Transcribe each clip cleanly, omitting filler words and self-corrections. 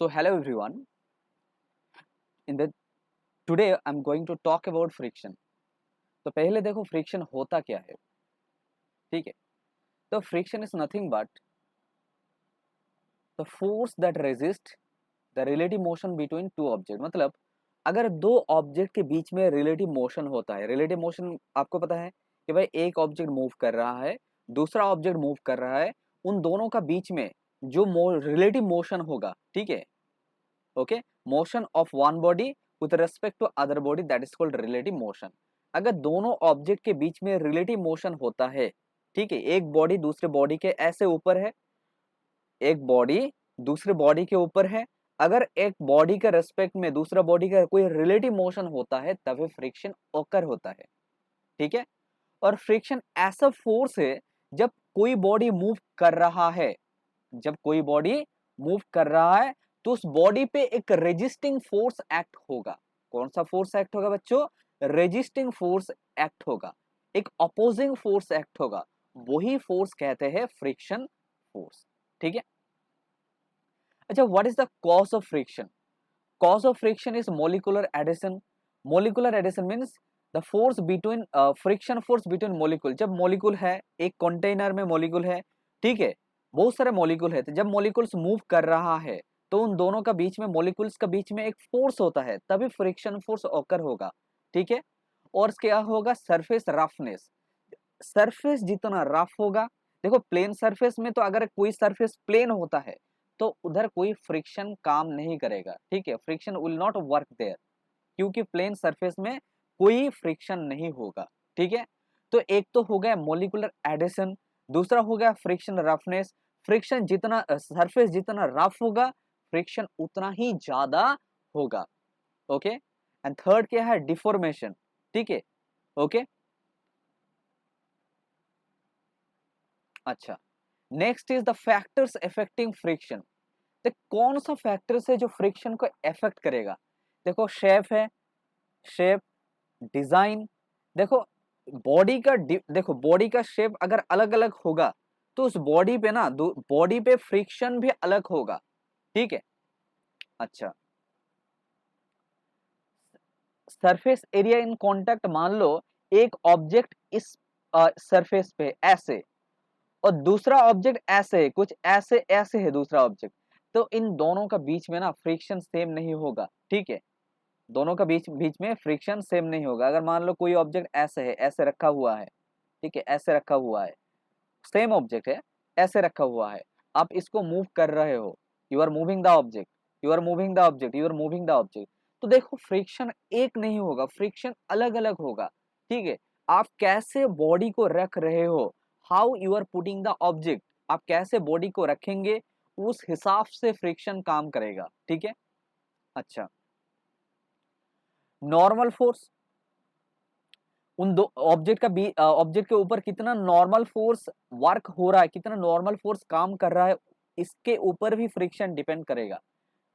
So hello everyone. In the today I'm going to talk about friction. तो पहले देखो friction होता क्या है, ठीक है। तो friction is nothing but the force that resist the relative motion between two object. मतलब अगर दो ऑब्जेक्ट के बीच में रिलेटिव मोशन होता है, रिलेटिव मोशन आपको पता है कि भाई एक ऑब्जेक्ट मूव कर रहा है, दूसरा ऑब्जेक्ट मूव कर रहा है, उन दोनों का बीच में जो रिलेटिव मोशन होगा, ठीक है, okay, motion of one body with respect to other body that is called relative motion. अगर दोनों ऑब्जेक्ट के बीच में रिलेटिव मोशन होता है, ठीक है, एक बॉडी दूसरे बॉडी के ऐसे ऊपर है, एक बॉडी दूसरे बॉडी के ऊपर है, अगर एक बॉडी के रेस्पेक्ट में दूसरा बॉडी का कोई रिलेटिव मोशन होता है तभी फ्रिक्शन ओकर होता है, ठीक है। और फ्रिक्शन ऐसा फोर्स है जब कोई बॉडी मूव कर रहा है, जब कोई बॉडी मूव कर रहा है तो उस बॉडी पे एक रेजिस्टिंग फोर्स एक्ट होगा। कौन सा फोर्स एक्ट होगा बच्चों? रेजिस्टिंग फोर्स एक्ट होगा, एक अपोजिंग फोर्स एक्ट होगा, वही फोर्स कहते हैं फ्रिक्शन फोर्स, ठीक है। अच्छा, what is the cause of friction? Cause of friction is molecular adhesion. Molecular adhesion means the force between friction force between molecule. जब मोलिकुल है, एक कंटेनर में मोलिकुल है, ठीक है, बहुत सारे मोलिकुल है, तो जब मोलिकुल्स मूव कर रहा है तो उन दोनों का बीच में, मोलिकुल्स का बीच में एक फोर्स होता है, तभी फ्रिक्शन फोर्स ऑकर होगा, ठीक है। और क्या होगा? Surface roughness. सरफेस जितना रफ होगा, देखो प्लेन सरफेस में तो अगर कोई सरफेस प्लेन होता है तो उधर कोई फ्रिक्शन काम नहीं करेगा, ठीक है, friction will not work there, क्योंकि प्लेन सरफेस में कोई फ्रिक्शन नहीं होगा, ठीक है। तो एक तो हो गया मोलिकुलर एडिशन, दूसरा हो गया फ्रिक्शन रफनेस। फ्रिक्शन जितना सरफेस जितना रफ होगा, फ्रिक्शन उतना ही ज्यादा होगा, ओके। एंड थर्ड क्या है? डिफॉर्मेशन, ठीक है, ओके। अच्छा, next is the factors affecting friction. तो कौन सा फैक्टर्स है जो फ्रिक्शन को अफेक्ट करेगा? देखो शेप है, शेप, डिजाइन। देखो बॉडी का देखो बॉडी का शेप अगर अलग अलग होगा तो उस बॉडी पे ना, बॉडी पे फ्रिक्शन भी अलग होगा, ठीक है। अच्छा, सरफेस एरिया इन कांटेक्ट, मान लो एक ऑब्जेक्ट इस सरफेस पे ऐसे और दूसरा ऑब्जेक्ट ऐसे है, कुछ ऐसे ऐसे है दूसरा ऑब्जेक्ट, तो इन दोनों का बीच में ना फ्रिक्शन सेम नहीं होगा, ठीक है। दोनों का बीच बीच में फ्रिक्शन सेम नहीं होगा। अगर मान लो कोई ऑब्जेक्ट ऐसे है, ऐसे रखा हुआ है, ठीक है, ऐसे रखा हुआ है, सेम ऑब्जेक्ट है, ऐसे रखा हुआ है, आप इसको मूव कर रहे हो, you are moving the object, you are moving the object, you are moving the object, तो देखो फ्रिक्शन एक नहीं होगा, फ्रिक्शन अलग अलग होगा, ठीक है। आप कैसे बॉडी को रख रहे हो, how you are putting the object, आप कैसे बॉडी को रखेंगे, उस हिसाब से फ्रिक्शन काम करेगा, ठीक है। अच्छा, नॉर्मल फोर्स, उन दो ऑब्जेक्ट का ऑब्जेक्ट के ऊपर कितना नॉर्मल फोर्स वर्क हो रहा है, कितना नॉर्मल फोर्स काम कर रहा है, इसके ऊपर भी फ्रिक्शन डिपेंड करेगा।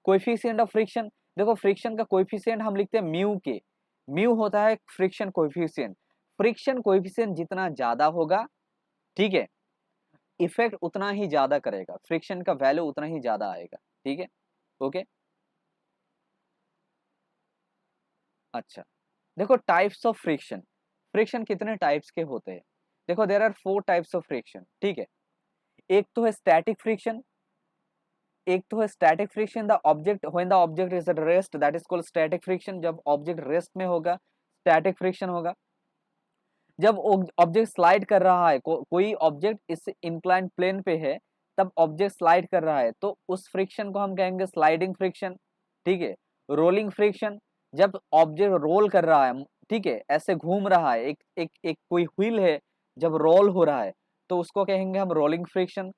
कोएफिशिएंट ऑफ फ्रिक्शन, देखो फ्रिक्शन का कोएफिशिएंट हम लिखते हैं म्यू के, म्यू होता है फ्रिक्शन कोएफिशिएंट। फ्रिक्शन कोएफिशिएंट जितना ज्यादा होगा, ठीक है, इफेक्ट उतना ही ज्यादा करेगा, फ्रिक्शन का वैल्यू उतना ही ज्यादा आएगा, ठीक है, ओके। अच्छा, देखो टाइप्स ऑफ फ्रिक्शन, फ्रिक्शन कितने टाइप्स के होते हैं? देखो there are 4 types of friction, ठीक है। एक तो है स्टैटिक फ्रिक्शन, एक तो है static friction, the object when the object is at rest that is called static friction. जब ऑब्जेक्ट रेस्ट में होगा स्टैटिक फ्रिक्शन होगा। जब ऑब्जेक्ट स्लाइड कर रहा है, कोई ऑब्जेक्ट इस इंक्लाइन प्लेन पे है, तब ऑब्जेक्ट स्लाइड कर रहा है तो उस फ्रिक्शन को हम कहेंगे स्लाइडिंग फ्रिक्शन, ठीक है। रोलिंग फ्रिक्शन, जब ऑब्जेक्ट रोल कर रहा है, ठीक है, ऐसे घूम रहा है, एक एक एक कोई व्हील है, जब रोल हो रहा है तो उसको कहेंगे हम रोलिंग फ्रिक्शन।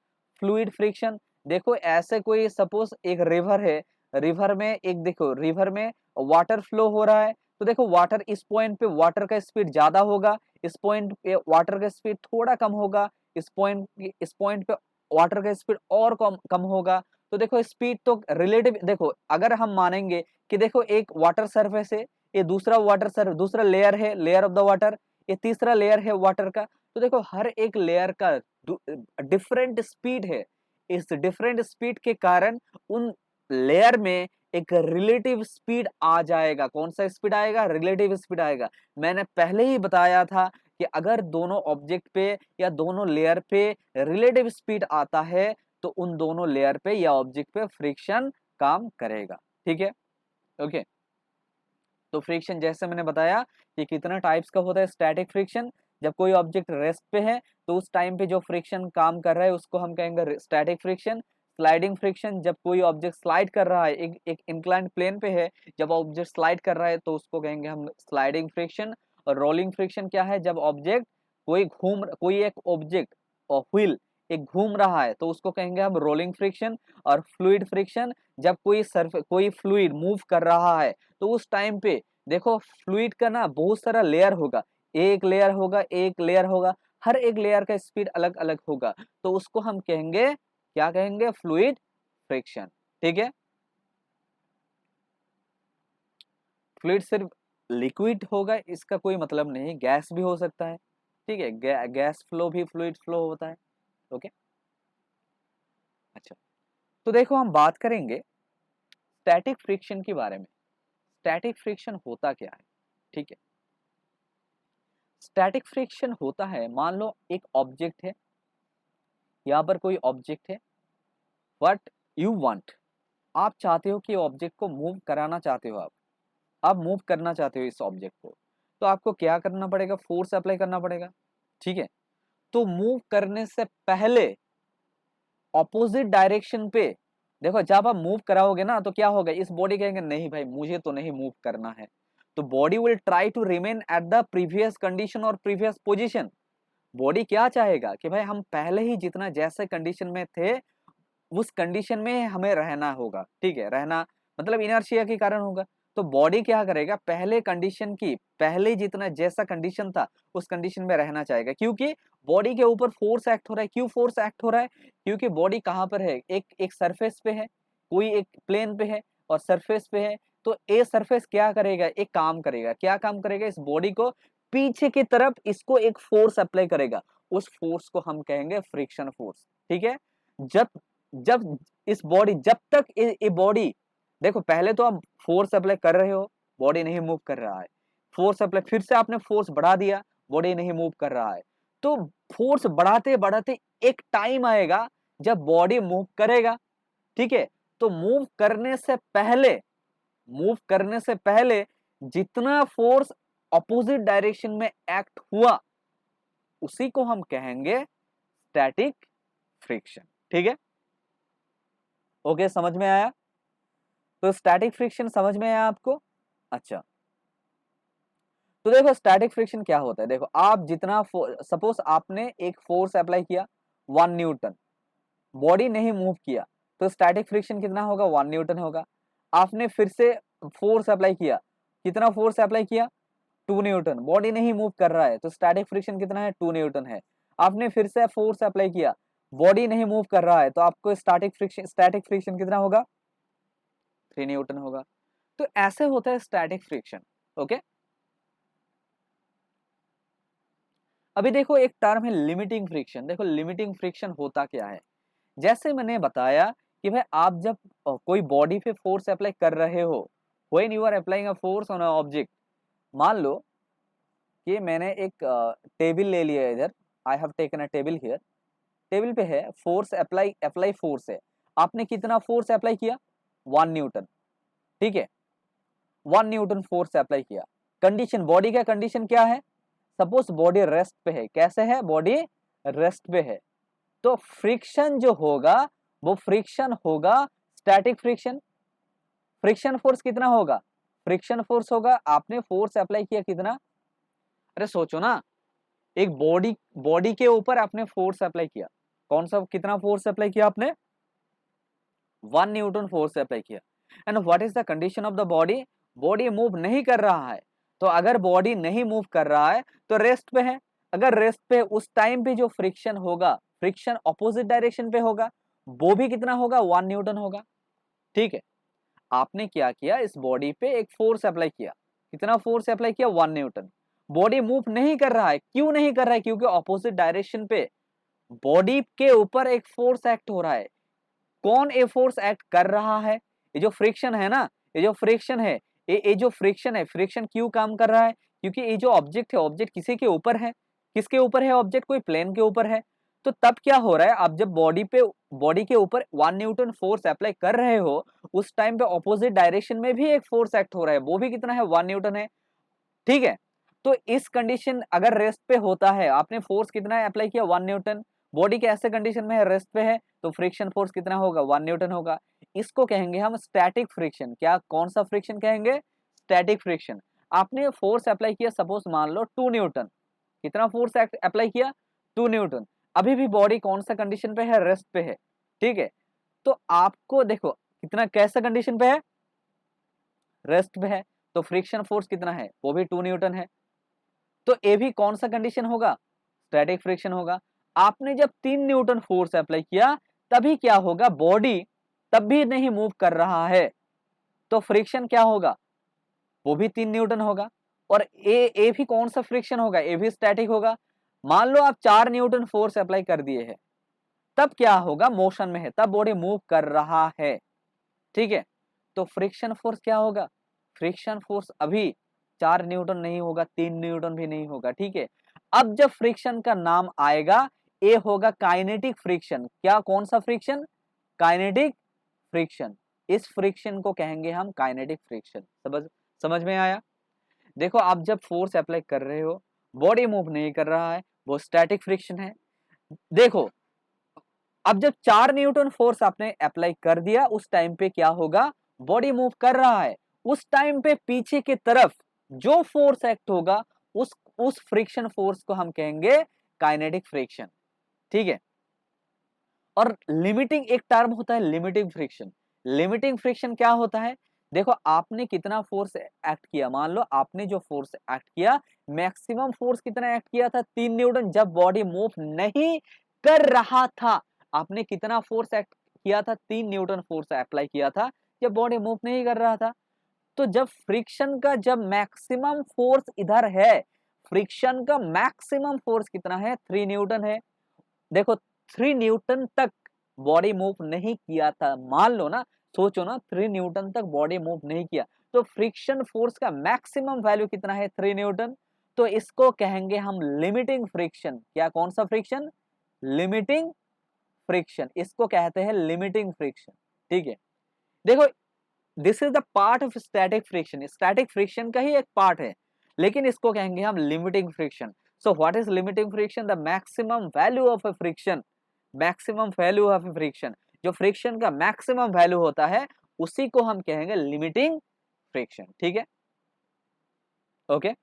फ्लूइड फ्रिक्शन, देखो ऐसे कोई सपोज एक रिवर है, रिवर में एक देखो रिवर में वाटर फ्लो हो रहा है, तो देखो वाटर इस पॉइंट पे वाटर का स्पीड ज्यादा होगा, इस पॉइंट पे वाटर का स्पीड थोड़ा कम होगा, इस पॉइंट पे वाटर का स्पीड और कम कम होगा। तो देखो स्पीड तो रिलेटिव, देखो अगर हम मानेंगे कि देखो एक वाटर सरफेस है, ये दूसरा वाटर सरफेस, दूसरा लेयर है, लेयर ऑफ द वाटर, ये तीसरा लेयर है वाटर का, तो देखो हर एक लेयर का डिफरेंट स्पीड है। इस डिफरेंट स्पीड के कारण उन लेयर में एक रिलेटिव स्पीड आ जाएगा। कौन सा स्पीड आएगा? रिलेटिव स्पीड आएगा। मैंने पहले ही बताया था कि अगर दोनों ऑब्जेक्ट पे या दोनों लेयर पे रिलेटिव स्पीड आता है तो उन दोनों लेयर पे या ऑब्जेक्ट पे फ्रिक्शन काम करेगा। ठीक है, ओके। तो फ्रिक्शन जैसे मैंने बताया कि कितना टाइप्स का होता है। स्टैटिक फ्रिक्शन, जब कोई ऑब्जेक्ट रेस्ट पे है तो उस टाइम पे जो फ्रिक्शन काम कर रहा है उसको हम कहेंगे स्टैटिक फ्रिक्शन। स्लाइडिंग फ्रिक्शन, जब कोई ऑब्जेक्ट स्लाइड कर रहा है, एक इंक्लाइंड प्लेन पे है, जब ऑब्जेक्ट स्लाइड कर रहा है तो उसको कहेंगे हम स्लाइडिंग फ्रिक्शन। और रोलिंग फ्रिक्शन क्या है? जब ऑब्जेक्ट कोई एक ऑब्जेक्ट और व्हील एक घूम रहा है तो उसको कहेंगे हम रोलिंग फ्रिक्शन। और फ्लूइड फ्रिक्शन, जब कोई फ्लूइड मूव कर रहा है तो उस टाइम पे देखो फ्लूइड का ना बहुत सारा लेयर होगा, एक लेयर होगा, एक लेयर होगा, हर एक लेयर का स्पीड अलग अलग होगा, तो उसको हम कहेंगे, क्या कहेंगे? Fluid friction. ठीक है, फ्लूइड सिर्फ लिक्विड होगा इसका कोई मतलब नहीं, गैस भी हो सकता है। ठीक है, गैस फ्लो भी फ्लूइड फ्लो होता है। ओके, अच्छा। तो देखो हम बात करेंगे स्टैटिक फ्रिक्शन के बारे में। स्टैटिक फ्रिक्शन होता क्या है? ठीक है, स्टैटिक फ्रिक्शन होता है, मान लो एक ऑब्जेक्ट है, यहाँ पर कोई ऑब्जेक्ट है, व्हाट यू वांट, आप चाहते हो कि ऑब्जेक्ट को मूव कराना चाहते हो, आप मूव करना चाहते हो इस ऑब्जेक्ट को, तो आपको क्या करना पड़ेगा? फोर्स अप्लाई करना पड़ेगा। ठीक है, तो मूव करने से पहले ऑपोजिट डायरेक्शन पे देखो, जब आप मूव कराओगे ना तो क्या होगा? इस बॉडी कहेंगे नहीं भाई मुझे तो नहीं मूव करना है, तो body will try to remain at the previous condition और प्रीवियस पोजीशन। बॉडी क्या चाहेगा कि भाई हम पहले ही जितना जैसे कंडीशन में थे उस कंडीशन में हमें रहना होगा। ठीक है, रहना मतलब इनर्शिया के कारण होगा। तो बॉडी क्या करेगा? पहले कंडीशन की, पहले जितना जैसा कंडीशन था उस कंडीशन में रहना चाहेगा, क्योंकि बॉडी के ऊपर फोर्स एक्ट हो रहा है। क्यों फोर्स एक्ट हो रहा है? क्योंकि बॉडी कहाँ पर है? एक एक सरफेस पे है, कोई एक प्लेन पे है और सरफेस पे है। तो ए सरफेस क्या करेगा? एक काम करेगा। क्या काम करेगा? इस बॉडी को पीछे की तरफ इसको एक फोर्स अप्लाई करेगा, उस फोर्स को हम कहेंगे फ्रिक्शन फोर्स। ठीक है, जब जब इस बॉडी, जब तक ये बॉडी, देखो पहले तो आप फोर्स अप्लाई कर रहे हो, बॉडी नहीं मूव कर रहा है, फोर्स अप्लाई, फिर से आपने फोर्स बढ़ा दिया, बॉडी नहीं मूव कर रहा है, तो फोर्स बढ़ाते बढ़ाते एक टाइम आएगा जब बॉडी मूव करेगा। ठीक है, तो मूव करने से पहले जितना फोर्स अपोजिट डायरेक्शन में एक्ट हुआ उसी को हम कहेंगे स्टैटिक फ्रिक्शन। ठीक है, ओके, समझ में आया? तो स्टैटिक फ्रिक्शन समझ में आया आपको? अच्छा, तो देखो स्टैटिक फ्रिक्शन क्या होता है। देखो आप जितना सपोज आपने एक फोर्स अप्लाई किया 1 न्यूटन, बॉडी नहीं मूव किया, तो स्टैटिक फ्रिक्शन कितना होगा? 1 न्यूटन होगा। आपने फिर से फोर्स अप्लाई किया, कितना फोर्स अप्लाई किया? 2 न्यूटन, बॉडी नहीं मूव कर रहा है, तो स्टैटिक फ्रिक्शन कितना है? 2 न्यूटन है। आपने फिर से फोर्स अप्लाई किया, बॉडी नहीं मूव कर रहा है, तो आपको स्टैटिक फ्रिक्शन कितना होगा? 3 न्यूटन होगा। तो ऐसे होता है स्टैटिक फ्रिक्शन। ओके, अभी देखो एक टर्म है लिमिटिंग फ्रिक्शन। देखो लिमिटिंग फ्रिक्शन होता क्या है? जैसे मैंने बताया कि भाई आप जब कोई बॉडी पे फोर्स अप्लाई कर रहे हो, when you are applying a force on a object, मान लो कि मैंने एक टेबल ले लिया इधर, I have taken a table here, table पे है, फोर्स अप्लाई अप्लाई फोर्स है, आपने कितना फोर्स अप्लाई किया? 1 न्यूटन। ठीक है, 1 न्यूटन फोर्स अप्लाई किया। कंडीशन, बॉडी का कंडीशन क्या है? सपोज बॉडी रेस्ट पे है। कैसे है? बॉडी रेस्ट पे है, तो फ्रिक्शन जो होगा वो फ्रिक्शन होगा स्टैटिक फ्रिक्शन। फ्रिक्शन फोर्स कितना होगा? फ्रिक्शन फोर्स होगा, आपने फोर्स अप्लाई किया कितना? अरे सोचो ना, एक बॉडी बॉडी के ऊपर आपने फोर्स अप्लाई किया, कौन सा, कितना फोर्स अप्लाई किया आपने? 1 न्यूटन फोर्स अप्लाई किया। And what is the condition of the body? Body move नहीं कर रहा है, तो अगर बॉडी नहीं मूव कर रहा है तो रेस्ट पे है। अगर रेस्ट पे, उस टाइम पे जो फ्रिक्शन होगा, फ्रिक्शन ऑपोजिट डायरेक्शन पे होगा, वो भी कितना होगा? 1 न्यूटन होगा। ठीक है, आपने क्या किया? इस बॉडी पे एक फोर्स अप्लाई किया, कितना फोर्स अप्लाई किया? 1 न्यूटन। बॉडी मूव नहीं कर रहा है, क्यों नहीं कर रहा है? क्योंकि ऑपोजिट डायरेक्शन पे बॉडी के ऊपर एक फोर्स एक्ट हो रहा है। कौन ए फोर्स एक्ट कर रहा है? ये जो फ्रिक्शन है ना, ये जो फ्रिक्शन है, ये जो फ्रिक्शन है, फ्रिक्शन क्यों काम कर रहा है? क्योंकि ये जो ऑब्जेक्ट है, ऑब्जेक्ट किसी के ऊपर है, किसके ऊपर है ऑब्जेक्ट? कोई प्लेन के ऊपर है। तो तब क्या हो रहा है, आप जब बॉडी के ऊपर 1 न्यूटन फोर्स अप्लाई कर रहे हो, उस टाइम पे ऑपोजिट डायरेक्शन में भी एक फोर्स एक्ट हो रहा है, वो भी कितना है? 1 न्यूटन है। ठीक है, तो इस कंडीशन अगर रेस्ट पे होता है, आपने फोर्स कितना है अप्लाई किया? 1 न्यूटन। बॉडी के ऐसे कंडीशन में है, रेस्ट पे है, तो फ्रिक्शन फोर्स कितना होगा? 1 न्यूटन होगा। इसको कहेंगे हम स्टैटिक फ्रिक्शन। क्या, कौन सा फ्रिक्शन कहेंगे? Static friction. आपने फोर्स अप्लाई किया, सपोज मान लो 2 न्यूटन। कितना फोर्स अप्लाई किया? 2 न्यूटन। अभी भी बॉडी कौन सा कंडीशन पे है? रेस्ट पे है। ठीक है, तो आपको देखो कितना, कैसा कंडीशन पे है? रेस्ट पे है। तो फ्रिक्शन फोर्स कितना है? वो भी 2 न्यूटन है। तो ये भी कौन सा कंडीशन होगा? स्टैटिक फ्रिक्शन होगा। आपने जब 3 न्यूटन फोर्स अप्लाई किया, तभी क्या होगा? बॉडी तब भी नहीं मूव कर रहा है, तो फ्रिक्शन क्या होगा? वो भी 3 न्यूटन होगा। और ए भी कौन सा फ्रिक्शन होगा? ए भी स्टैटिक होगा। मान लो आप 4 न्यूटन फोर्स अप्लाई कर दिए हैं, तब क्या होगा? मोशन में है, तब बॉडी मूव कर रहा है। ठीक है, तो फ्रिक्शन फोर्स क्या होगा? फ्रिक्शन फोर्स अभी 4 न्यूटन नहीं होगा, 3 न्यूटन भी नहीं होगा। ठीक है, अब जब फ्रिक्शन का नाम आएगा, ये होगा काइनेटिक फ्रिक्शन। क्या, कौन सा फ्रिक्शन? Kinetic friction. इस फ्रिक्शन को कहेंगे हम काइनेटिक फ्रिक्शन। समझ में आया? देखो, आप जब फोर्स अप्लाई कर रहे हो, बॉडी मूव नहीं कर रहा है, वो स्टैटिक फ्रिक्शन है। देखो, अब जब 4 न्यूटन फोर्स आपने अप्लाई कर दिया, उस टाइम पे क्या होगा? बॉडी मूव कर रहा है। उस टाइम पे पीछे की तरफ जो फोर्स एक्ट होगा, उस फ्रिक्शन फोर्स को हम कहेंगे काइनेटिक फ्रिक्शन। ठीक है, और लिमिटिंग एक टर्म होता है, लिमिटिंग फ्रिक्शन। लिमिटिंग फ्रिक्शन क्या होता है? देखो, आपने कितना फोर्स एक्ट किया, मान लो आपने जो फोर्स एक्ट किया, मैक्सिमम फोर्स कितना एक्ट किया था? 3 न्यूटन, जब बॉडी मूव नहीं कर रहा था। आपने कितना फोर्स एक्ट किया था? 3 न्यूटन फोर्स अप्लाई किया था, जब बॉडी मूव नहीं कर रहा था। तो जब फ्रिक्शन का जब मैक्सिमम फोर्स इधर है, फ्रिक्शन का मैक्सिमम फोर्स कितना है? 3 न्यूटन है। देखो, 3 न्यूटन तक बॉडी मूव नहीं किया था, मान लो ना, सोचो ना, 3 न्यूटन तक बॉडी मूव नहीं किया, तो फ्रिक्शन फोर्स का मैक्सिमम वैल्यू कितना है? 3 न्यूटन। तो इसको कहेंगे हम लिमिटिंग फ्रिक्शन। क्या, कौन सा फ्रिक्शन? Limiting friction. इसको कहते हैं लिमिटिंग फ्रिक्शन। ठीक है, देखो, this is the part of static friction. Static friction का ही एक पार्ट है, लेकिन इसको कहेंगे हम limiting friction. So what is limiting friction? The maximum value of a friction. Maximum value of friction, जो फ्रिक्शन का मैक्सिमम वैल्यू होता है, उसी को हम कहेंगे लिमिटिंग फ्रिक्शन। ठीक है, ओके।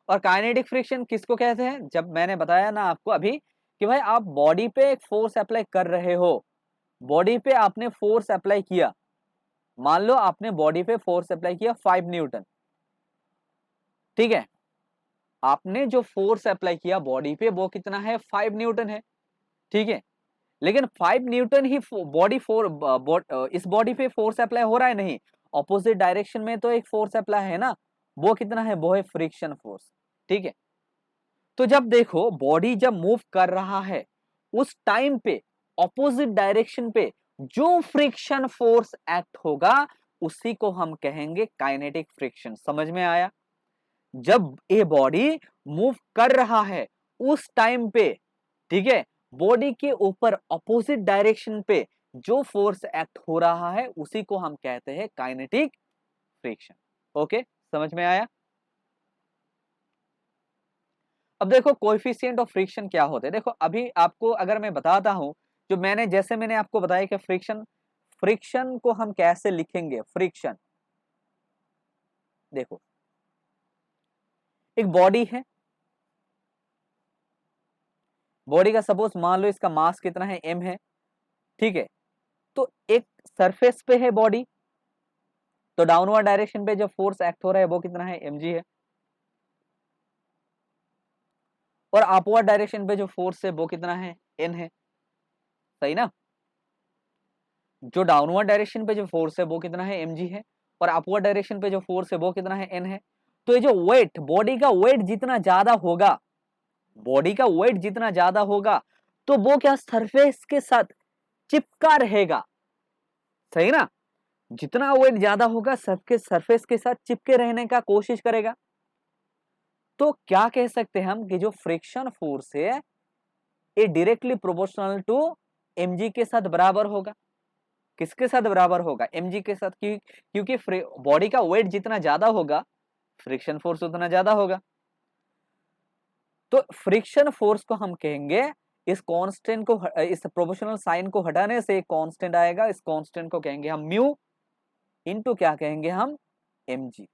और काइनेटिक फ्रिक्शन किसको कहते हैं? जब मैंने बताया ना आपको अभी कि भाई आप बॉडी पे एक फोर्स अप्लाई कर रहे हो, बॉडी पे आपने फोर्स अप्लाई किया, मान लो आपने बॉडी पे फोर्स अप्लाई किया 5 न्यूटन। ठीक है, आपने जो फोर्स अप्लाई किया बॉडी पे, वो कितना है? 5 न्यूटन है। ठीक है, लेकिन 5 न्यूटन ही इस बॉडी पे फोर्स अप्लाई हो रहा है नहीं, ऑपोजिट डायरेक्शन में तो एक फोर्स अप्लाई है ना, वो कितना है? वो है फ्रिक्शन फोर्स। ठीक है, तो जब देखो बॉडी जब मूव कर रहा है, उस टाइम पे ऑपोजिट डायरेक्शन पे जो फ्रिक्शन फोर्स एक्ट होगा, उसी को हम कहेंगे काइनेटिक फ्रिक्शन। समझ में आया? जब ये बॉडी मूव कर रहा है, उस टाइम पे, ठीक है, बॉडी के ऊपर ऑपोजिट डायरेक्शन पे जो फोर्स एक्ट हो रहा है, उसी को हम कहते हैं काइनेटिक फ्रिक्शन। ओके, समझ में आया? अब देखो, कोएफिशिएंट ऑफ फ्रिक्शन क्या होते हैं। देखो, अभी आपको अगर मैं बताता हूं, जो मैंने आपको बताया कि फ्रिक्शन फ्रिक्शन को हम कैसे लिखेंगे। फ्रिक्शन, देखो, एक बॉडी है, बॉडी का सपोज मान लो इसका मास कितना है? m है। ठीक है, तो एक सरफेस पे है बॉडी, तो डाउनवर्ड डायरेक्शन पे जो फोर्स एक्ट हो रहा है वो कितना है? mg है। और अपवर्ड डायरेक्शन पे जो फोर्स है वो कितना है? n है। सही ना? जो डाउनवर्ड डायरेक्शन पे जो फोर्स है वो कितना है? mg है। और अपवर्ड डायरेक्शन पे जो फोर्स है वो कितना है? n है। तो ये जो वेट, बॉडी का वेट जितना ज्यादा होगा, बॉडी का वेट जितना ज्यादा होगा, तो वो क्या सरफेस के साथ चिपका रहेगा, सही ना। जितना वेट ज्यादा होगा सबके सरफेस के साथ चिपके रहने का कोशिश करेगा। तो क्या कह सकते हैं हम कि जो फ्रिक्शन फोर्स है ये डायरेक्टली प्रोपोर्शनल टू mg के साथ बराबर होगा। किसके साथ बराबर होगा? mg के साथ, क्योंकि बॉडी का वेट जितना ज्यादा होगा फ्रिक्शन फोर्स उतना ज्यादा होगा। तो फ्रिक्शन फोर्स को हम कहेंगे, इस कांस्टेंट को, इस प्रोपोर्शनल साइन को हटाने से एक कांस्टेंट आएगा, इस कांस्टेंट को कहेंगे हम म्यू इनटू क्या कहेंगे हम, mg।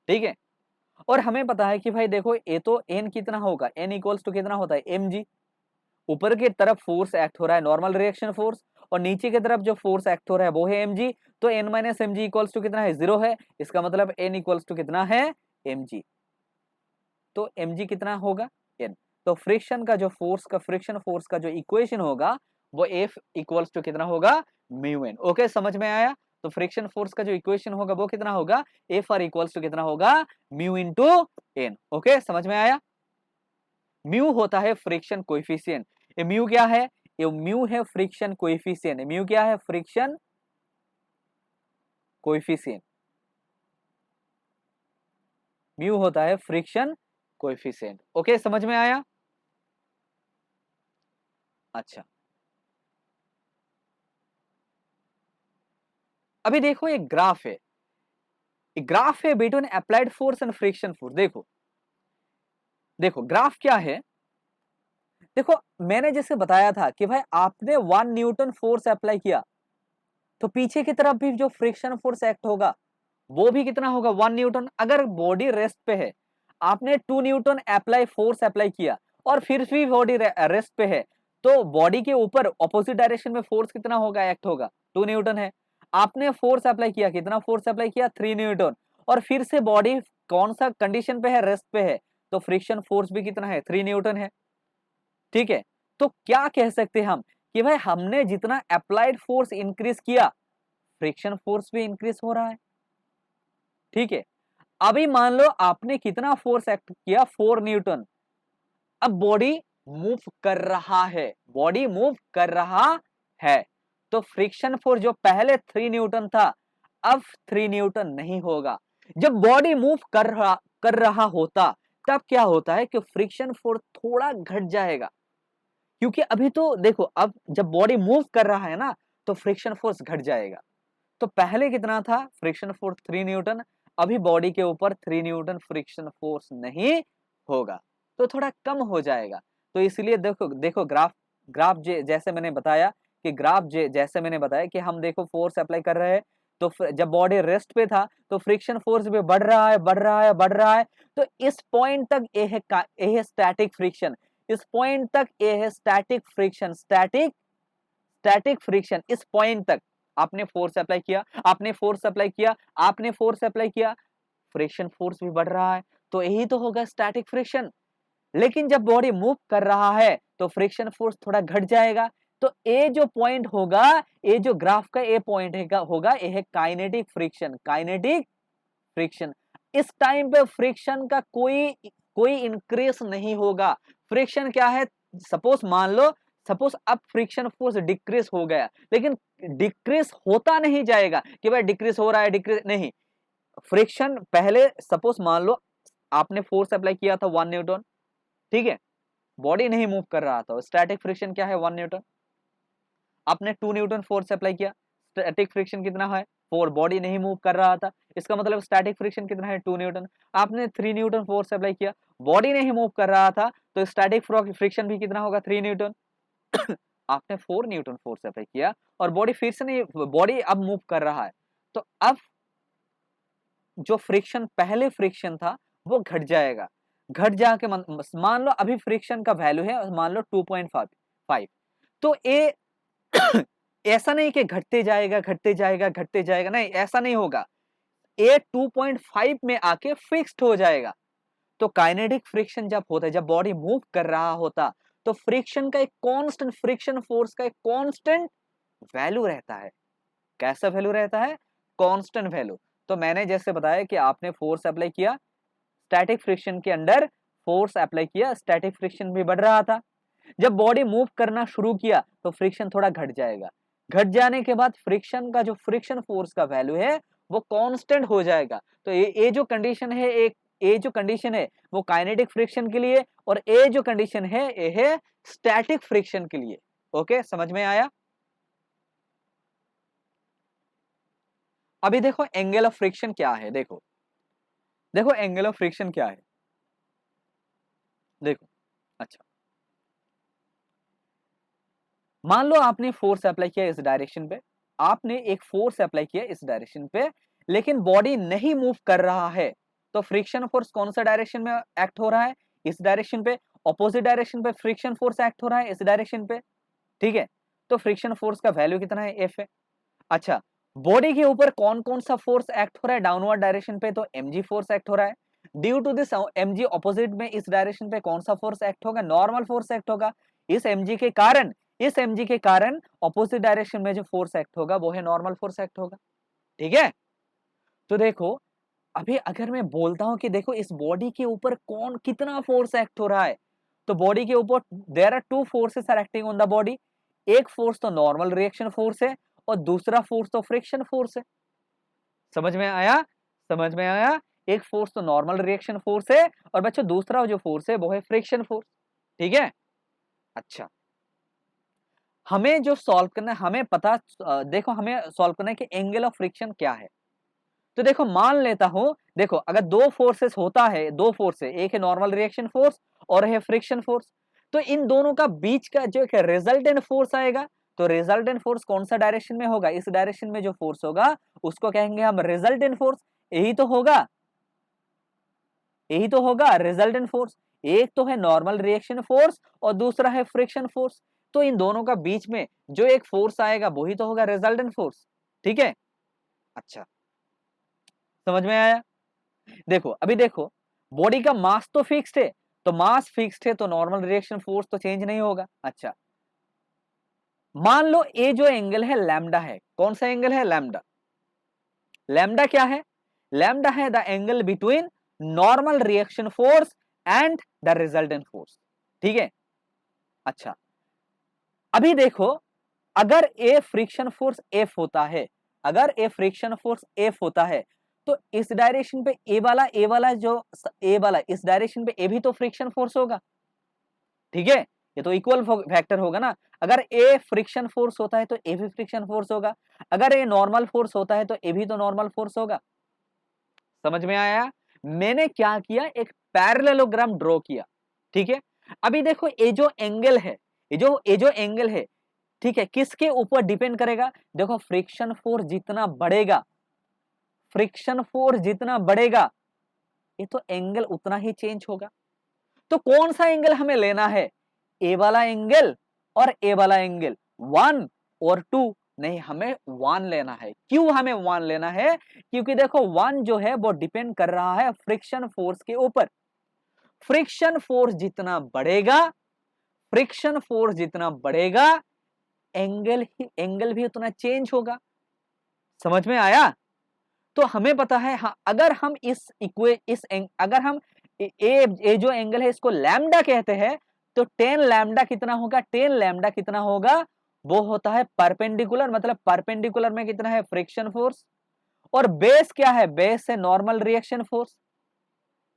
ठीक है। और हमें पता है कि भाई देखो ये तो n कितना होगा, n इक्वल्स टू कितना होता है mg। ऊपर की तरफ फोर्स एक्ट हो रहा है नॉर्मल रिएक्शन फोर्स, और नीचे की तरफ जो फोर्स एक्ट हो रहा है वो है mg। तो n minus mg equals to कितना है, 0 है। इसका मतलब n इक्वल्स टू कितना है, mg। तो mg कितना होगा, n। तो फ्रिक्शन का जो फोर्स का, फ्रिक्शन फोर्स का जो इक्वेशन होगा वो F इक्वल्स टू कितना होगा, म्यू n। ओके, समझ में आया। तो फ्रिक्शन फोर्स का जो इक्वेशन होगा वो कितना होगा, F r इक्वल्स टू कितना होगा, म्यू इंटू n। ओके, समझ में आया। म्यू होता है फ्रिक्शन कोएफिशिएंट। ये म्यू क्या है, ये म्यू है फ्रिक्शन कोएफिशिएंट। म्यू क्या है, फ्रिक्शन कोएफिशिएंट। म्यू होता है फ्रिक्शन कोएफिशिएंट। ओके, समझ में आया। अच्छा, अभी देखो एक ग्राफ है, एक ग्राफ है between applied force and friction force. देखो देखो ग्राफ क्या है। देखो मैंने जैसे बताया था कि भाई आपने 1 न्यूटन फोर्स अप्लाई किया तो पीछे की तरफ भी जो फ्रिक्शन फोर्स एक्ट होगा वो भी कितना होगा, 1 न्यूटन। अगर बॉडी रेस्ट पे है, आपने 2 न्यूटन अप्लाई फोर्स अप्लाई किया और फिर भी बॉडी रेस्ट पे है, तो बॉडी के ऊपर ऑपोजिट डायरेक्शन में फोर्स कितना होगा, एक्ट होगा, 2 न्यूटन है। आपने फोर्स अप्लाई किया, कितना फोर्स अप्लाई किया, 3 न्यूटन, और फिर से बॉडी कौन सा कंडीशन पे है, रेस्ट पे है, तो फ्रिक्शन फोर्स भी कितना है, 3 न्यूटन है। ठीक है। तो क्या कह सकते हैं हम कि भाई हमने जितना अप्लाइड फोर्स इंक्रीज किया फ्रिक्शन फोर्स भी इंक्रीज हो रहा है। ठीक है। अभी मान लो आपने कितना फोर्स एक्ट किया, 4 न्यूटन। अब बॉडी मूव कर रहा है, बॉडी मूव कर रहा है, तो फ्रिक्शन फोर्स जो पहले 3 न्यूटन था अब 3 न्यूटन नहीं होगा। जब बॉडी मूव कर रहा होता तब क्या होता है कि फ्रिक्शन फोर्स थोड़ा घट जाएगा, क्योंकि अभी तो देखो अब जब बॉडी मूव कर रहा है ना तो फ्रिक्शन फोर्स घट जाएगा। तो पहले कितना था, फ्रिक्शन फोर्स 3 न्यूटन, अभी बॉडी के ऊपर 3 न्यूटन फ्रिक्शन फोर्स नहीं होगा, तो थोड़ा कम हो जाएगा। तो इसलिए देखो देखो ग्राफ, जैसे मैंने बताया कि जैसे मैंने बताया कि हम देखो फोर्स अप्लाई कर रहे हैं, तो जब बॉडी रेस्ट पे था तो फ्रिक्शन फोर्स भी बढ़ रहा है, बढ़ रहा है, बढ़ रहा है। तो इस पॉइंट तक ये है स्टैटिक फ्रिक्शन, इस पॉइंट तक ये है स्टैटिक फ्रिक्शन, स्टैटिक फ्रिक्शन। इस पॉइंट तक आपने फोर्स अप्लाई किया, आपने फोर्स अप्लाई किया, आपने फोर्स अप्लाई किया, फ्रिक्शन फोर्स भी बढ़ रहा है, तो यही तो होगा स्टैटिक फ्रिक्शन। लेकिन जब बॉडी मूव कर रहा है तो फ्रिक्शन फोर्स थोड़ा घट जाएगा। तो ये जो पॉइंट होगा, ये जो ग्राफ का ये पॉइंट होगा, ये है काइनेटिक फ्रिक्शन, काइनेटिक फ्रिक्शन। इस टाइम पे फ्रिक्शन का कोई कोई इंक्रीज नहीं होगा। फ्रिक्शन क्या है, सपोज मान लो, सपोज अब फ्रिक्शन फोर्स डिक्रीज हो गया, लेकिन डिक्रीज होता नहीं जाएगा कि भाई डिक्रीज हो रहा है, डिक्रीज नहीं। फ्रिक्शन पहले सपोज मान लो आपने फोर्स अप्लाई किया था 1 न्यूटन, ठीक है, बॉडी नहीं मूव कर रहा था, स्टैटिक फ्रिक्शन क्या है, 1 न्यूटन। आपने 2 न्यूटन फोर्स अप्लाई किया, स्टैटिक फ्रिक्शन कितना है, 4, बॉडी नहीं मूव कर रहा था, इसका मतलब स्टैटिक फ्रिक्शन कितना है, 2 न्यूटन। आपने 3 न्यूटन फोर्स अप्लाई किया, बॉडी नहीं मूव कर रहा था, तो स्टैटिक फ्रिक्शन भी कितना होगा, 3 न्यूटन। आपने 4 न्यूटन फोर्स अप्लाई किया और बॉडी फिर से नहीं, बॉडी अब मूव कर रहा है, तो अब जो फ्रिक्शन पहले फ्रिक्शन था वो घट जाएगा। घट जाके मान लो अभी फ्रिक्शन का वैल्यू है मान लो 2.5, तो ये ऐसा नहीं कि घटते जाएगा घटते जाएगा घटते जाएगा, नहीं ऐसा नहीं होगा, ये 2.5 में आके फिक्स्ड हो जाएगा। तो काइनेटिक फ्रिक्शन जब होता है, जब बॉडी मूव कर रहा होता, तो फ्रिक्शन का एक कांस्टेंट, फ्रिक्शन फोर्स का एक कांस्टेंट वैल्यू रहता है। कैसा वैल्यू रहता है, कांस्टेंट वैल्यू। तो मैंने जैसे बताया कि आपने फोर्स अप्लाई किया, स्टैटिक फ्रिक्शन के अंडर फोर्स अप्लाई किया, स्टैटिक फ्रिक्शन भी बढ़ रहा था, जब बॉडी मूव करना शुरू किया तो फ्रिक्शन थोड़ा घट जाएगा, घट जाने के बाद फ्रिक्शन का जो फ्रिक्शन फोर्स का वैल्यू है वो कांस्टेंट हो जाएगा। तो ये जो कंडीशन है, एक ये जो कंडीशन है वो काइनेटिक फ्रिक्शन के लिए, और ये जो कंडीशन है ये है स्टैटिक फ्रिक्शन के लिए। ओके, समझ में आया? अभी देखो एंगल ऑफ फ्रिक्शन क्या है, देखो देखो एंगल ऑफ फ्रिक्शन क्या है, देखो। अच्छा, मान लो आपने फोर्स अप्लाई किया इस डायरेक्शन पे, आपने एक फोर्स अप्लाई किया इस डायरेक्शन पे, लेकिन बॉडी नहीं मूव कर रहा है, तो फ्रिक्शन फोर्स कौन सा डायरेक्शन में एक्ट हो रहा है? इस डायरेक्शन पे। ऑपोजिट डायरेक्शन पे फ्रिक्शन फोर्स एक्ट हो रहा है इस डायरेक्शन पे, ठीक है। तो फ्रिक्शन फोर्स का वैल्यू कितना है? एफ है। अच्छा, बॉडी के ऊपर कौन कौन सा फोर्स एक्ट हो रहा है डाउनवर्ड डायरेक्शन पे? तो mg फोर्स एक्ट हो रहा है। Due to this mg opposite में इस डायरेक्शन पे कौन सा फोर्स एक्ट होगा? नॉर्मल फोर्स एक्ट होगा। इस mg के कारण, इस mg के कारण ऑपोजिट डायरेक्शन में जो फोर्स एक्ट होगा वो है नॉर्मल फोर्स एक्ट होगा, ठीक है। तो देखो, अभी अगर मैं बोलता हूं कि देखो इस बॉडी के ऊपर कौन कितना फोर्स एक्ट हो रहा है, तो बॉडी के ऊपर there are two forces are acting on the body. एक फोर्स तो नॉर्मल रिएक्शन फोर्स है और दूसरा फोर्स तो फ्रिक्शन फोर्स है। समझ में आया? समझ में आया? एक फोर्स तो नॉर्मल रिएक्शन फोर्स है और बच्चों दूसरा जो फोर्स है वो है फ्रिक्शन फोर्स, ठीक है। अच्छा, हमें जो सॉल्व करना है, हमें पता देखो हमें सॉल्व करना है कि एंगल ऑफ फ्रिक्शन क्या है। तो देखो मान लेता हूं, देखो अगर दो फोर्सेस होता है, दो फोर्स है, एक है नॉर्मल रिएक्शन फोर्स और है फ्रिक्शन फोर्स, तो इन दोनों का बीच का जो एक रिजल्टेंट फोर्स आएगा, तो रिजल्टेंट फोर्स कौन सा डायरेक्शन में होगा? इस डायरेक्शन में जो फोर्स होगा उसको कहेंगे हम रिजल्टेंट फोर्स। यही तो होगा, यही तो होगा रिजल्टेंट फोर्स। एक तो है नॉर्मल रिएक्शन फोर्स और दूसरा है फ्रिक्शन फोर्स, तो इन दोनों का बीच में जो एक फोर्स आएगा वही तो होगा रिजल्टेंट फोर्स, ठीक है। अच्छा, समझ में आया? देखो अभी देखो, बॉडी का मास तो फिक्स्ड है, तो मास फिक्स्ड है तो नॉर्मल रिएक्शन फोर्स तो चेंज नहीं होगा। अच्छा, मान लो ये जो एंगल है लैम्डा है, कौन सा एंगल है? लैम्डा। लैम्डा क्या है? लैम्डा है the angle between normal reaction force and the resultant force, ठीक है। अच्छा, अभी देखो, अगर ए फ्रिक्शन फोर्स एफ होता है, अगर ए फ्रिक्शन फोर्स एफ होता है, तो इस डायरेक्शन पे ए वाला जो ए वाला इस डायरेक्शन पे ए भी तो फ्रिक्शन फोर्स होगा, ठीक है। ये तो इक्वल फैक्टर होगा ना। अगर ए फ्रिक्शन फोर्स होता है तो ए भी फ्रिक्शन फोर्स होगा, अगर ए नॉर्मल फोर्स होता है तो ए भी तो नॉर्मल फोर्स होगा। समझ में आया? मैंने क्या किया, एक पैरेललोग्राम ड्रॉ किया, ठीक है। अभी देखो ये जो एंगल है, ये जो एंगल है, ठीक है, किसके ऊपर डिपेंड करेगा? देखो फ्रिक्शन फोर्स जितना बढ़ेगा, फ्रिक्शन फोर्स जितना बढ़ेगा, ये तो एंगल उतना ही चेंज होगा। तो कौन सा एंगल हमें लेना है? ए वाला एंगल और ए वाला एंगल, वन और टू? नहीं, हमें वन लेना है। क्यों हमें वन लेना है? क्योंकि देखो वन जो है वो डिपेंड कर रहा है फ्रिक्शन फोर्स के ऊपर। फ्रिक्शन फोर्स जितना बढ़ेगा, फ्रिक्शन फोर्स जितना बढ़ेगा, एंगल भी उतना चेंज होगा। समझ में आया? तो हमें पता है, हाँ, अगर हम अगर हम ए जो एंगल है इसको लैम्डा कहते हैं, तो टेन लैम्डा कितना होगा? टेन लैम्डा कितना होगा? वो होता है परपेंडिकुलर, मतलब परपेंडिकुलर में कितना है? Friction force. और बेस क्या है? बेस है नॉर्मल रिएक्शन फोर्स,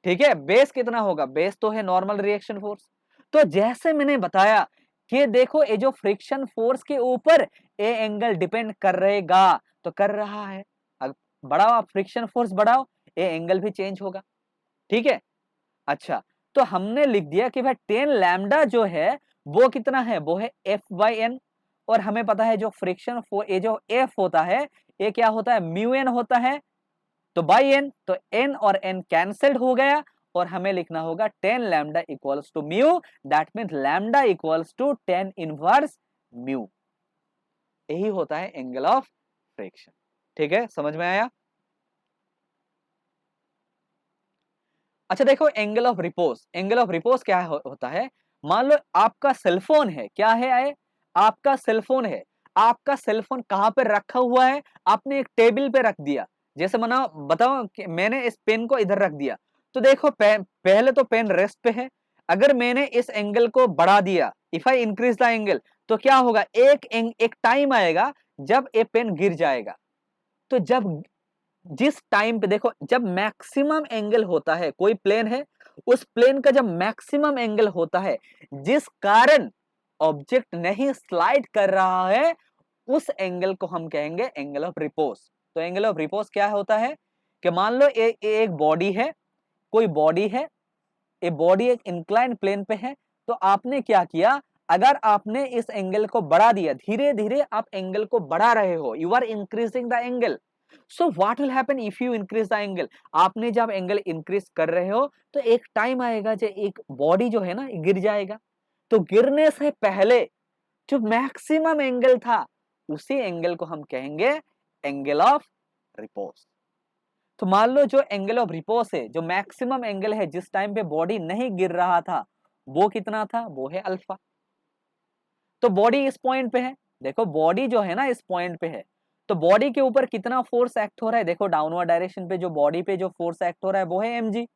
ठीक है। बेस कितना होगा? बेस तो है नॉर्मल रिएक्शन फोर्स। तो जैसे मैंने बताया कि देखो ये जो फ्रिक्शन फोर्स के ऊपर ये एंगल डिपेंड कर रहेगा, तो कर रहा है। बढ़ाओ आप फ्रिक्शन फोर्स बढ़ाओ, ये एंगल भी चेंज होगा, ठीक है। अच्छा, तो हमने लिख दिया कि भाई टेन लैम्डा जो है वो कितना है? वो है एफ बाई एन। और हमें पता है जो फ्रिक्शन फोर्स, ये जो एफ होता है ये क्या होता है? म्यू एन होता है। तो बाई एन, तो एन और एन कैंसल्ड हो गया, और हमें लिखना होगा tan lambda equals to mu, that means lambda equals to tan inverse mu. यही होता है एंगल ऑफ फ्रिक्शन, ठीक है। समझ में आया? अच्छा देखो, angle of repose, angle of repose क्या होता है? मान लो आपका सेलफोन है, क्या है आए? आपका सेलफोन है। आपका सेलफोन कहां पर रखा हुआ है? आपने एक टेबल पे रख दिया। जैसे माना बताओ कि मैंने इस पेन को इधर रख दिया, तो देखो पहले तो पेन रेस्ट पे है, अगर मैंने इस एंगल को बढ़ा दिया, if I increase the angle, तो क्या होगा, एक टाइम आएगा जब ये पेन गिर जाएगा। तो जब जिस टाइम पे देखो, जब मैक्सिमम एंगल होता है, कोई प्लेन है, उस प्लेन का जब मैक्सिमम एंगल होता है, जिस कारण ऑब्जेक्ट नहीं स्लाइड कर रहा है, उस एंगल को हम कहेंगे एंगल ऑफ रिपोज। तो एंगल ऑफ रिपोज क्या होता है कि मान लो एक बॉडी है, कोई बॉडी है, ये बॉडी एक इंक्लाइन प्लेन पे है, तो आपने क्या किया, अगर आपने इस एंगल को बढ़ा दिया, धीरे धीरे आप एंगल को बढ़ा रहे हो, you are increasing the angle. So what will happen if you increase the angle, आपने जब एंगल इंक्रीज कर रहे हो, तो एक टाइम आएगा जब एक बॉडी जो है ना गिर जाएगा। तो गिरने से पहले जो मैक्सिमम एंगल था, उसी एंगल को हम कहेंगे एंगल ऑफ रिपोज। तो मान लो जो एंगल ऑफ रिपोज है, जो मैक्सिमम एंगल है जिस टाइम पे बॉडी नहीं गिर रहा था, वो कितना था, वो है अल्फा। तो बॉडी इस पॉइंट पे है, देखो बॉडी जो है ना इस पॉइंट पे है, तो बॉडी के ऊपर कितना फोर्स एक्ट हो रहा है, देखो डाउनवर्ड डायरेक्शन पे जो बॉडी पे जो फोर्स एक्ट हो रहा है वो है mg,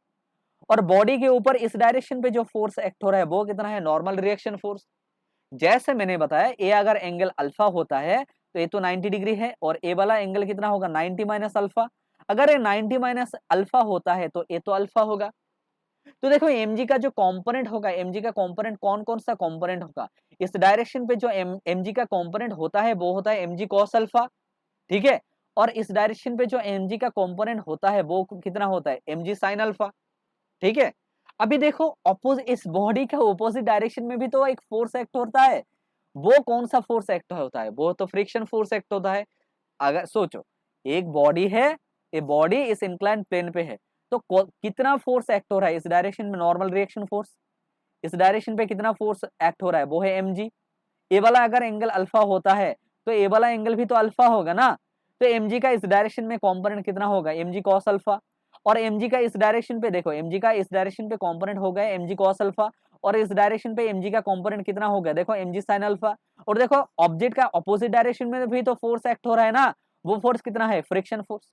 और बॉडी के ऊपर इस डायरेक्शन पे जो फोर्स एक्ट हो रहा है वो कितना है, नॉर्मल रिएक्शन फोर्स। जैसे मैंने बताया, ए अगर एंगल अल्फा होता है तो ये तो 90 डिग्री है, और ए वाला एंगल कितना होगा, 90 माइनस अल्फा। अगर ये 90 माइनस अल्फा होता है तो ये तो अल्फा होगा। तो देखो mg का जो कंपोनेंट होगा, mg का कंपोनेंट कौन कौन सा कंपोनेंट होगा, इस डायरेक्शन पे जो mg का कंपोनेंट होता है वो होता है mg cos अल्फा, ठीक है। और इस डायरेक्शन पे जो mg का कंपोनेंट होता है वो कितना होता है, mg sin अल्फा, ठीक है। अभी देखो ऑपोजिट, इस बॉडी का ऑपोजिट डायरेक्शन में भी तो एक फोर्स एक्ट होता है, वो कौन सा फोर्स एक्ट होता है, वो तो फ्रिक्शन फोर्स एक्ट होता है। अगर सोचो, एक बॉडी है, ये बॉडी इस इंक्लाइन प्लेन पे है, तो कितना फोर्स एक्ट हो रहा है इस डायरेक्शन में, नॉर्मल रिएक्शन फोर्स। इस डायरेक्शन पे कितना फोर्स एक्ट हो रहा है, वो है mg। ए वाला अगर एंगल अल्फा होता है तो ए वाला एंगल भी तो अल्फा होगा ना, तो mg का इस डायरेक्शन में कंपोनेंट कितना होगा, mg cos अल्फा। और mg का इस डायरेक्शन पे देखो, mg का इस डायरेक्शन पे कंपोनेंट हो गया mg cos अल्फा, और इस डायरेक्शन पे mg का कंपोनेंट कितना हो गया, देखो mg sin अल्फा। और देखो ऑब्जेक्ट का ऑपोजिट डायरेक्शन में भी तो फोर्स एक्ट हो रहा है ना, वो फोर्स कितना है, फ्रिक्शन फोर्स।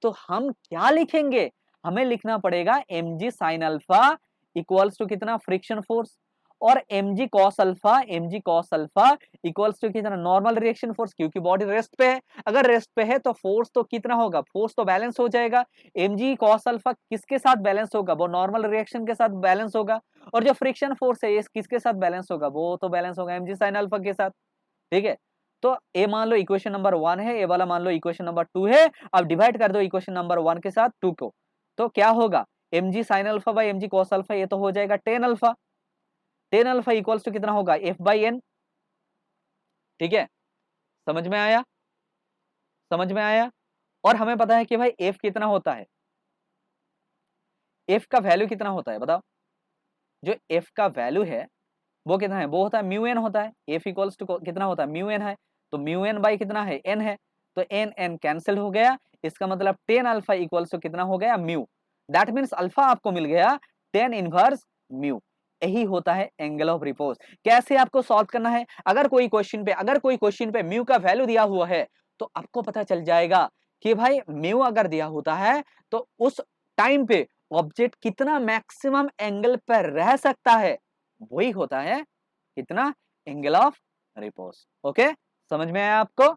तो हम क्या लिखेंगे, हमें लिखना पड़ेगा mg sin alpha equals to कितना, फ्रिक्शन फोर्स, और mg cos alpha equals to कितना, नॉर्मल रिएक्शन फोर्स, क्योंकि बॉडी रेस्ट पे है। अगर रेस्ट पे है तो फोर्स तो कितना होगा, फोर्स तो बैलेंस हो जाएगा। mg cos अल्फा किसके साथ बैलेंस होगा, वो नॉर्मल रिएक्शन के साथ बैलेंस होगा। और जो फ्रिक्शन फोर्स है ये किसके साथ बैलेंस होगा, वो तो बैलेंस होगा mg sin अल्फा के साथ, ठीक है। तो ए मान लो इक्वेशन नंबर 1 है, ए वाला मान लो इक्वेशन नंबर 2 है। अब डिवाइड कर दो इक्वेशन नंबर 1 के साथ 2 को, तो क्या होगा, mg sin alpha by mg cos alpha, ये तो हो जाएगा tan alpha. tan alpha equals to कितना होगा, f बाई एन, ठीक है। समझ में आया, समझ में आया। और हमें पता है कि भाई f कितना होता है, f का वैल्यू कितना होता है बताओ, जो f का वैल्यू है वो कितना है, वो होता है म्यू एन होता है। f इक्वल्स टू कितना होता है, म्यू एन है, तो म्यू एन बाई कितना है, n है, तो n n कैंसिल हो गया। इसका मतलब tan अल्फा इक्वल्स टू कितना हो गया, म्यू। दैट मीन्स अल्फा आपको मिल गया tan इनवर्स म्यू। यही होता है एंगल ऑफ रिपोज। कैसे आपको सॉल्व करना है, अगर कोई क्वेश्चन पे म्यू का वैल्यू दिया हुआ है तो आपको पता चल जाएगा कि भाई म्यू अगर दिया होता है तो उस टाइम पे ऑब्जेक्ट कितना मैक्सिमम एंगल पर रह सकता है, वही होता है कितना, एंगल ऑफ रिपोज। ओके, समझ में आया आपको।